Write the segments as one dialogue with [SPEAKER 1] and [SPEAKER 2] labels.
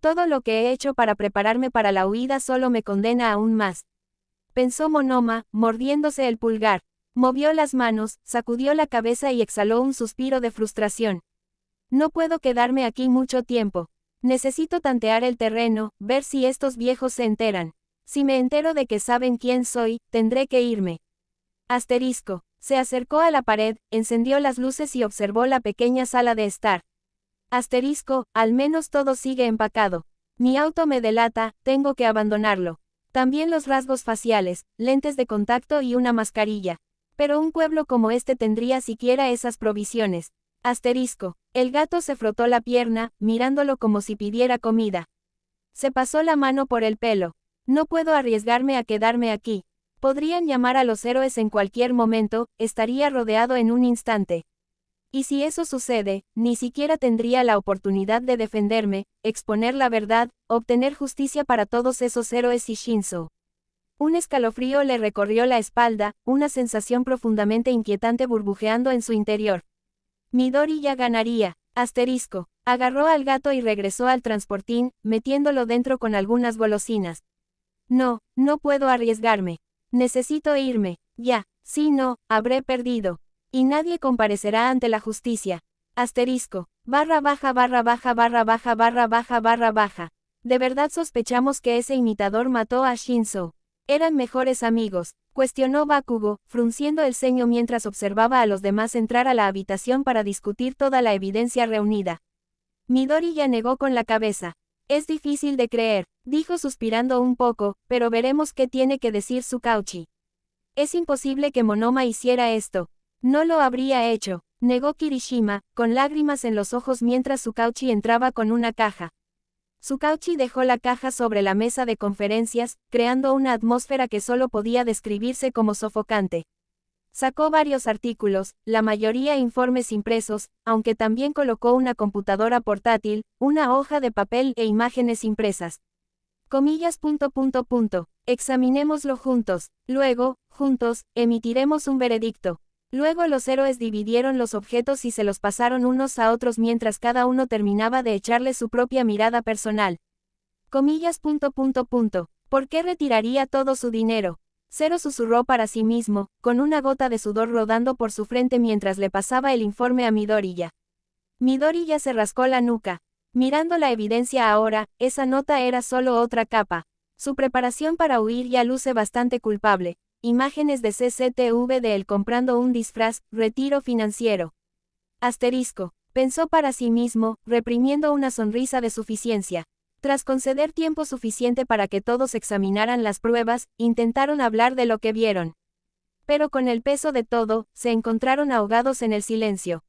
[SPEAKER 1] Todo lo que he hecho para prepararme para la huida solo me condena aún más. Pensó Monoma, mordiéndose el pulgar. Movió las manos, sacudió la cabeza y exhaló un suspiro de frustración. No puedo quedarme aquí mucho tiempo. Necesito tantear el terreno, ver si estos viejos se enteran. Si me entero de que saben quién soy, tendré que irme. Asterisco. Se acercó a la pared, encendió las luces y observó la pequeña sala de estar. Asterisco, al menos todo sigue empacado. Mi auto me delata, tengo que abandonarlo. También los rasgos faciales, lentes de contacto y una mascarilla. Pero un pueblo como este tendría siquiera esas provisiones. Asterisco. El gato se frotó la pierna, mirándolo como si pidiera comida. Se pasó la mano por el pelo. No puedo arriesgarme a quedarme aquí. Podrían llamar a los héroes en cualquier momento, estaría rodeado en un instante. Y si eso sucede, ni siquiera tendría la oportunidad de defenderme, exponer la verdad, obtener justicia para todos esos héroes y Shinzo. Un escalofrío le recorrió la espalda, una sensación profundamente inquietante burbujeando en su interior. Midori ya ganaría. Asterisco. Agarró al gato y regresó al transportín, metiéndolo dentro con algunas golosinas. No, no puedo arriesgarme. Necesito irme. Ya. Si no, habré perdido. Y nadie comparecerá ante la justicia. Asterisco. Barra baja barra baja barra baja barra baja barra baja. De verdad sospechamos que ese imitador mató a Shinzo. Eran mejores amigos, cuestionó Bakugo, frunciendo el ceño mientras observaba a los demás entrar a la habitación para discutir toda la evidencia reunida. Midori ya negó con la cabeza. Es difícil de creer, dijo suspirando un poco, pero veremos qué tiene que decir Tsukauchi. Es imposible que Monoma hiciera esto. No lo habría hecho, negó Kirishima, con lágrimas en los ojos mientras Tsukauchi entraba con una caja. Tsukauchi dejó la caja sobre la mesa de conferencias, creando una atmósfera que solo podía describirse como sofocante. Sacó varios artículos, la mayoría informes impresos, aunque también colocó una computadora portátil, una hoja de papel e imágenes impresas. Comillas. Examinémoslo juntos, luego, juntos, emitiremos un veredicto. Luego los héroes dividieron los objetos y se los pasaron unos a otros mientras cada uno terminaba de echarle su propia mirada personal. Comillas. ¿Por qué retiraría todo su dinero? Zero susurró para sí mismo, con una gota de sudor rodando por su frente mientras le pasaba el informe a Midoriya. Midoriya se rascó la nuca. Mirando la evidencia ahora, esa nota era solo otra capa. Su preparación para huir ya luce bastante culpable. Imágenes de CCTV de él comprando un disfraz, retiro financiero. Asterisco. Pensó para sí mismo, reprimiendo una sonrisa de suficiencia. Tras conceder tiempo suficiente para que todos examinaran las pruebas, intentaron hablar de lo que vieron. Pero con el peso de todo, se encontraron ahogados en el silencio.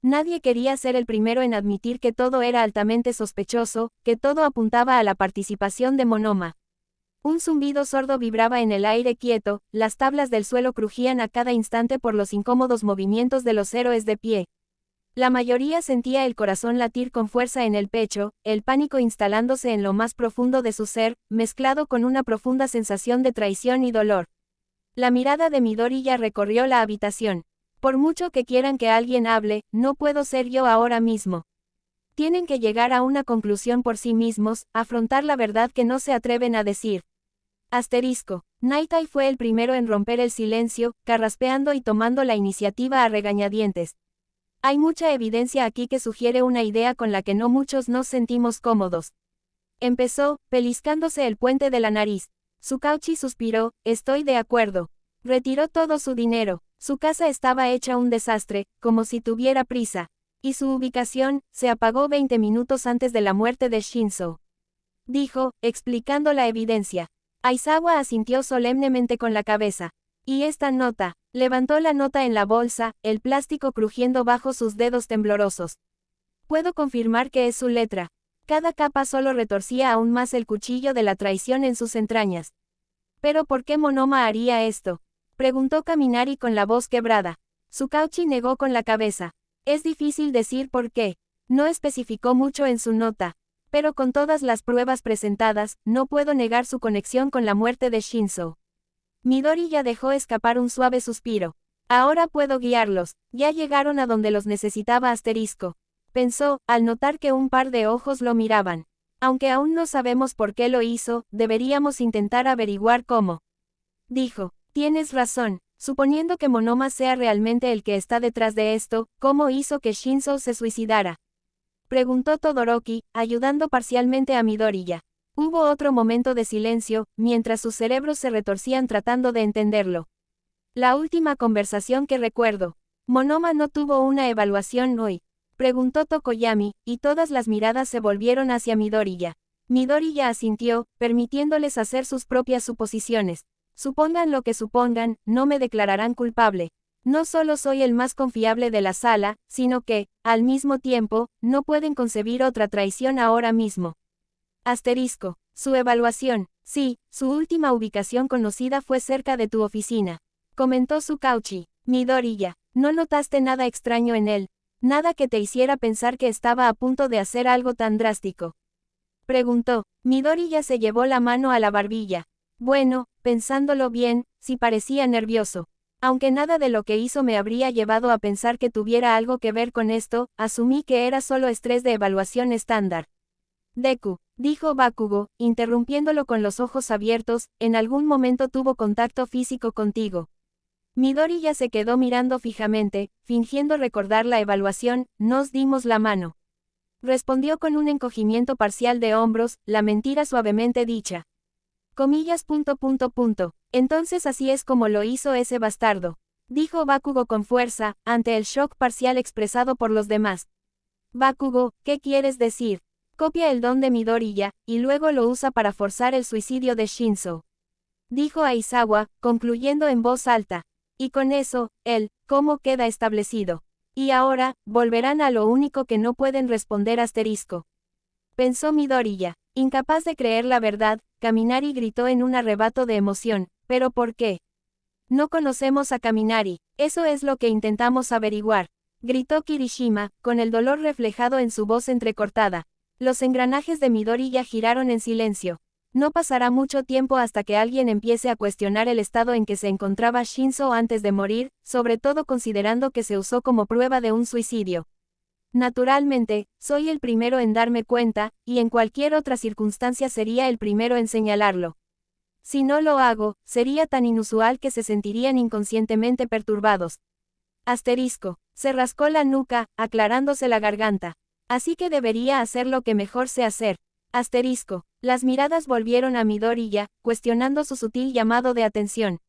[SPEAKER 1] Nadie quería ser el primero en admitir que todo era altamente sospechoso, que todo apuntaba a la participación de Monoma. Un zumbido sordo vibraba en el aire quieto, las tablas del suelo crujían a cada instante por los incómodos movimientos de los héroes de pie. La mayoría sentía el corazón latir con fuerza en el pecho, el pánico instalándose en lo más profundo de su ser, mezclado con una profunda sensación de traición y dolor. La mirada de Midoriya recorrió la habitación. Por mucho que quieran que alguien hable, no puedo ser yo ahora mismo. Tienen que llegar a una conclusión por sí mismos, afrontar la verdad que no se atreven a decir. Asterisco. Naitai fue el primero en romper el silencio, carraspeando y tomando la iniciativa a regañadientes. Hay mucha evidencia aquí que sugiere una idea con la que no muchos nos sentimos cómodos. Empezó, peliscándose el puente de la nariz. Tsukauchi suspiró, estoy de acuerdo. Retiró todo su dinero. Su casa estaba hecha un desastre, como si tuviera prisa. Y su ubicación, se apagó 20 minutos antes de la muerte de Shinzo. Dijo, explicando la evidencia. Aizawa asintió solemnemente con la cabeza. Y esta nota, levantó la nota en la bolsa, el plástico crujiendo bajo sus dedos temblorosos. Puedo confirmar que es su letra. Cada capa solo retorcía aún más el cuchillo de la traición en sus entrañas. ¿Pero por qué Monoma haría esto? Preguntó Kaminari con la voz quebrada. Tsukauchi negó con la cabeza. Es difícil decir por qué. No especificó mucho en su nota. Pero con todas las pruebas presentadas, no puedo negar su conexión con la muerte de Shinzo. Midori ya dejó escapar un suave suspiro. Ahora puedo guiarlos, ya llegaron a donde los necesitaba asterisco. Pensó, al notar que un par de ojos lo miraban. Aunque aún no sabemos por qué lo hizo, deberíamos intentar averiguar cómo. Dijo, tienes razón, suponiendo que Monoma sea realmente el que está detrás de esto, ¿cómo hizo que Shinzo se suicidara? Preguntó Todoroki, ayudando parcialmente a Midoriya. Hubo otro momento de silencio, mientras sus cerebros se retorcían tratando de entenderlo. La última conversación que recuerdo. Monoma no tuvo una evaluación hoy. Preguntó Tokoyami, y todas las miradas se volvieron hacia Midoriya. Midoriya asintió, permitiéndoles hacer sus propias suposiciones. Supongan lo que supongan, no me declararán culpable. No solo soy el más confiable de la sala, sino que, al mismo tiempo, no pueden concebir otra traición ahora mismo. Asterisco. Su evaluación. Sí, su última ubicación conocida fue cerca de tu oficina. Comentó Tsukauchi. Midoriya, ¿no notaste nada extraño en él? Nada que te hiciera pensar que estaba a punto de hacer algo tan drástico. Preguntó. Midoriya se llevó la mano a la barbilla. Bueno, pensándolo bien, sí parecía nervioso. Aunque nada de lo que hizo me habría llevado a pensar que tuviera algo que ver con esto, asumí que era solo estrés de evaluación estándar. Deku, dijo Bakugo, interrumpiéndolo con los ojos abiertos, en algún momento tuvo contacto físico contigo. Midoriya se quedó mirando fijamente, fingiendo recordar la evaluación, nos dimos la mano. Respondió con un encogimiento parcial de hombros, la mentira suavemente dicha. Comillas. Entonces así es como lo hizo ese bastardo. Dijo Bakugo con fuerza, ante el shock parcial expresado por los demás. Bakugo, ¿qué quieres decir? Copia el don de Midoriya, y luego lo usa para forzar el suicidio de Shinzo. Dijo Aizawa, concluyendo en voz alta. Y con eso, ¿cómo queda establecido? Y ahora, volverán a lo único que no pueden responder asterisco. Pensó Midoriya. Incapaz de creer la verdad, Kaminari gritó en un arrebato de emoción. ¿Pero por qué? No conocemos a Kaminari, eso es lo que intentamos averiguar. Gritó Kirishima, con el dolor reflejado en su voz entrecortada. Los engranajes de Midoriya giraron en silencio. No pasará mucho tiempo hasta que alguien empiece a cuestionar el estado en que se encontraba Shinzo antes de morir, sobre todo considerando que se usó como prueba de un suicidio. Naturalmente, soy el primero en darme cuenta, y en cualquier otra circunstancia sería el primero en señalarlo. Si no lo hago, sería tan inusual que se sentirían inconscientemente perturbados. Asterisco. Se rascó la nuca, aclarándose la garganta. Así que debería hacer lo que mejor sé hacer. Asterisco. Las miradas volvieron a Midoriya, cuestionando su sutil llamado de atención.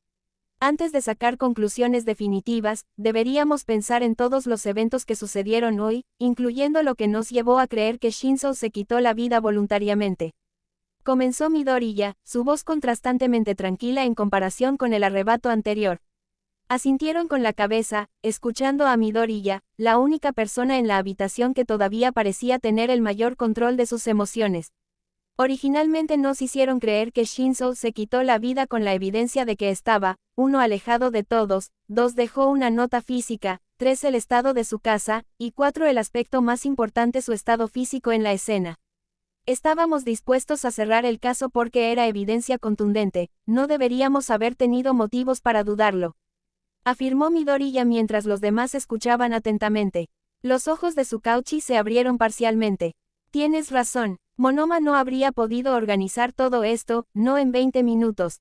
[SPEAKER 1] Antes de sacar conclusiones definitivas, deberíamos pensar en todos los eventos que sucedieron hoy, incluyendo lo que nos llevó a creer que Shinzo se quitó la vida voluntariamente. Comenzó Midoriya, su voz contrastantemente tranquila en comparación con el arrebato anterior. Asintieron con la cabeza, escuchando a Midoriya, la única persona en la habitación que todavía parecía tener el mayor control de sus emociones. Originalmente nos hicieron creer que Shinzo se quitó la vida con la evidencia de que estaba, 1 alejado de todos, 2 dejó una nota física, 3 el estado de su casa, y 4 el aspecto más importante su estado físico en la escena. Estábamos dispuestos a cerrar el caso porque era evidencia contundente, no deberíamos haber tenido motivos para dudarlo. Afirmó Midoriya mientras los demás escuchaban atentamente. Los ojos de Tsukauchi se abrieron parcialmente. Tienes razón, Monoma no habría podido organizar todo esto, no en 20 minutos.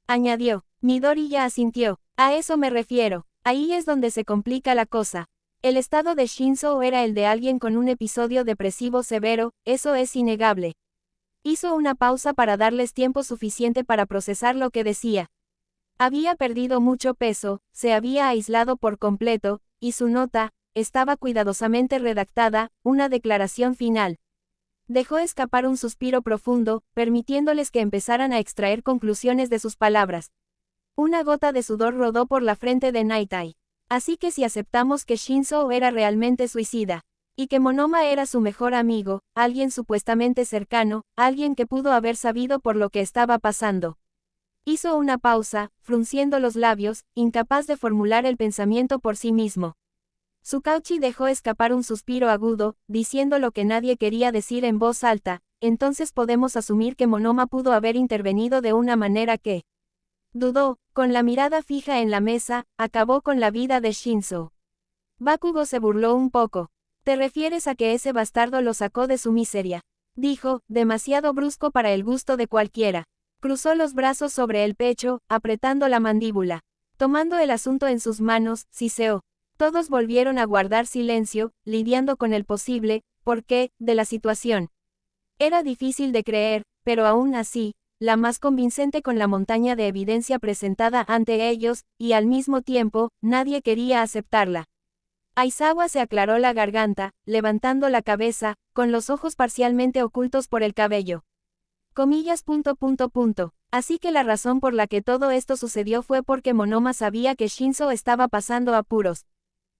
[SPEAKER 1] Añadió. Midoriya asintió. A eso me refiero. Ahí es donde se complica la cosa. El estado de Shinzo era el de alguien con un episodio depresivo severo, eso es innegable. Hizo una pausa para darles tiempo suficiente para procesar lo que decía. Había perdido mucho peso, se había aislado por completo, y su nota, estaba cuidadosamente redactada, una declaración final. Dejó escapar un suspiro profundo, permitiéndoles que empezaran a extraer conclusiones de sus palabras. Una gota de sudor rodó por la frente de Naitai. Así que si aceptamos que Shinzo era realmente suicida, y que Monoma era su mejor amigo, alguien supuestamente cercano, alguien que pudo haber sabido por lo que estaba pasando. Hizo una pausa, frunciendo los labios, incapaz de formular el pensamiento por sí mismo. Tsukauchi dejó escapar un suspiro agudo, diciendo lo que nadie quería decir en voz alta, entonces podemos asumir que Monoma pudo haber intervenido de una manera que... Dudó, con la mirada fija en la mesa, acabó con la vida de Shinzo. Bakugo se burló un poco. ¿Te refieres a que ese bastardo lo sacó de su miseria? dijo, demasiado brusco para el gusto de cualquiera. Cruzó los brazos sobre el pecho, apretando la mandíbula. Tomando el asunto en sus manos, siseó. Todos volvieron a guardar silencio, lidiando con el posible porqué de la situación. Era difícil de creer, pero aún así, la más convincente con la montaña de evidencia presentada ante ellos, y al mismo tiempo, nadie quería aceptarla. Aizawa se aclaró la garganta, levantando la cabeza, con los ojos parcialmente ocultos por el cabello. Comillas. Así que la razón por la que todo esto sucedió fue porque Monoma sabía que Shinzo estaba pasando apuros.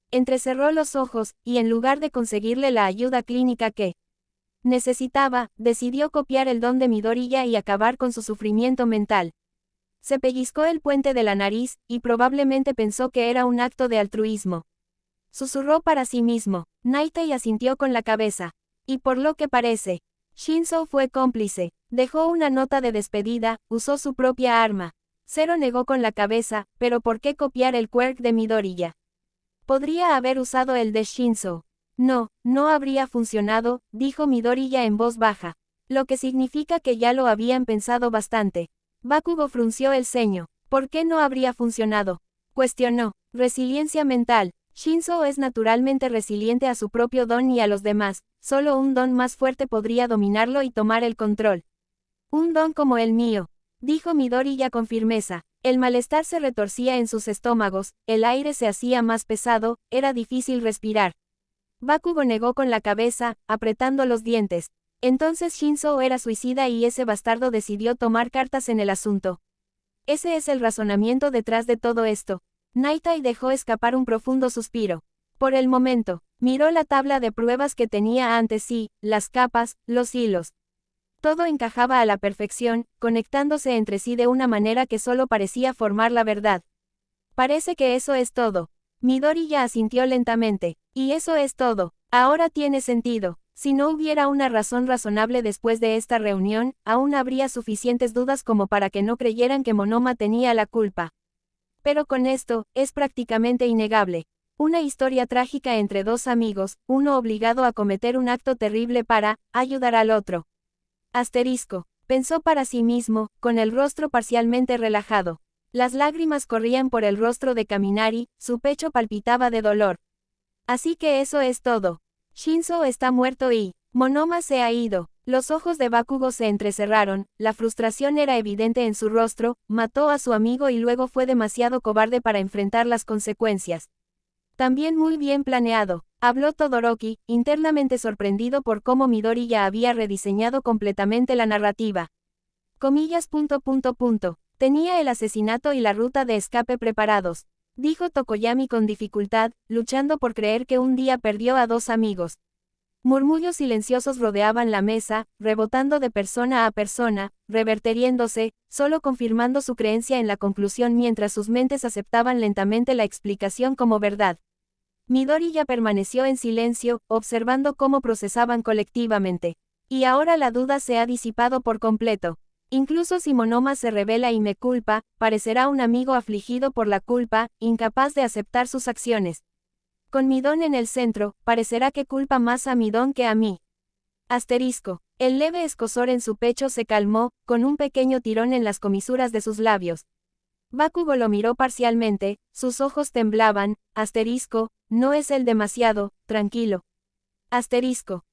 [SPEAKER 1] Entrecerró los ojos, y en lugar de conseguirle la ayuda clínica que necesitaba, decidió copiar el don de Midoriya y acabar con su sufrimiento mental. Se pellizcó el puente de la nariz, y probablemente pensó que era un acto de altruismo. Susurró para sí mismo. Naitai asintió con la cabeza. Y por lo que parece, Shinzo fue cómplice. Dejó una nota de despedida, usó su propia arma. Zero negó con la cabeza, pero ¿por qué copiar el quirk de Midoriya? Podría haber usado el de Shinzo. No, no habría funcionado, dijo Midoriya en voz baja. Lo que significa que ya lo habían pensado bastante. Bakugo frunció el ceño. ¿Por qué no habría funcionado? Cuestionó. Resiliencia mental. Shinzo es naturalmente resiliente a su propio don y a los demás, solo un don más fuerte podría dominarlo y tomar el control. Un don como el mío, dijo Midoriya con firmeza. El malestar se retorcía en sus estómagos, el aire se hacía más pesado, era difícil respirar. Bakugo negó con la cabeza, apretando los dientes. Entonces Shinzo era suicida y ese bastardo decidió tomar cartas en el asunto. Ese es el razonamiento detrás de todo esto. Naitai dejó escapar un profundo suspiro. Por el momento, miró la tabla de pruebas que tenía ante sí, las capas, los hilos. Todo encajaba a la perfección, conectándose entre sí de una manera que solo parecía formar la verdad. Parece que eso es todo. Midoriya asintió lentamente. Y eso es todo. Ahora tiene sentido. Si no hubiera una razón razonable después de esta reunión, aún habría suficientes dudas como para que no creyeran que Monoma tenía la culpa. Pero con esto, es prácticamente innegable. Una historia trágica entre dos amigos, uno obligado a cometer un acto terrible para ayudar al otro. Asterisco. Pensó para sí mismo, con el rostro parcialmente relajado. Las lágrimas corrían por el rostro de Kaminari, su pecho palpitaba de dolor. Así que eso es todo. Shinzo está muerto y Monoma se ha ido. Los ojos de Bakugo se entrecerraron, la frustración era evidente en su rostro, mató a su amigo y luego fue demasiado cobarde para enfrentar las consecuencias. También muy bien planeado, habló Todoroki, internamente sorprendido por cómo Midoriya había rediseñado completamente la narrativa. Comillas. Tenía el asesinato y la ruta de escape preparados, dijo Tokoyami con dificultad, luchando por creer que un día perdió a dos amigos. Murmullos silenciosos rodeaban la mesa, rebotando de persona a persona, reverteriéndose, solo confirmando su creencia en la conclusión mientras sus mentes aceptaban lentamente la explicación como verdad. Midoriya permaneció en silencio, observando cómo procesaban colectivamente. Y ahora la duda se ha disipado por completo. Incluso si Monoma se revela y me culpa, parecerá un amigo afligido por la culpa, incapaz de aceptar sus acciones. Con mi don en el centro, parecerá que culpa más a mi don que a mí. Asterisco. El leve escozor en su pecho se calmó, con un pequeño tirón en las comisuras de sus labios. Bakugo lo miró parcialmente, sus ojos temblaban, asterisco, no es él demasiado, tranquilo. Asterisco.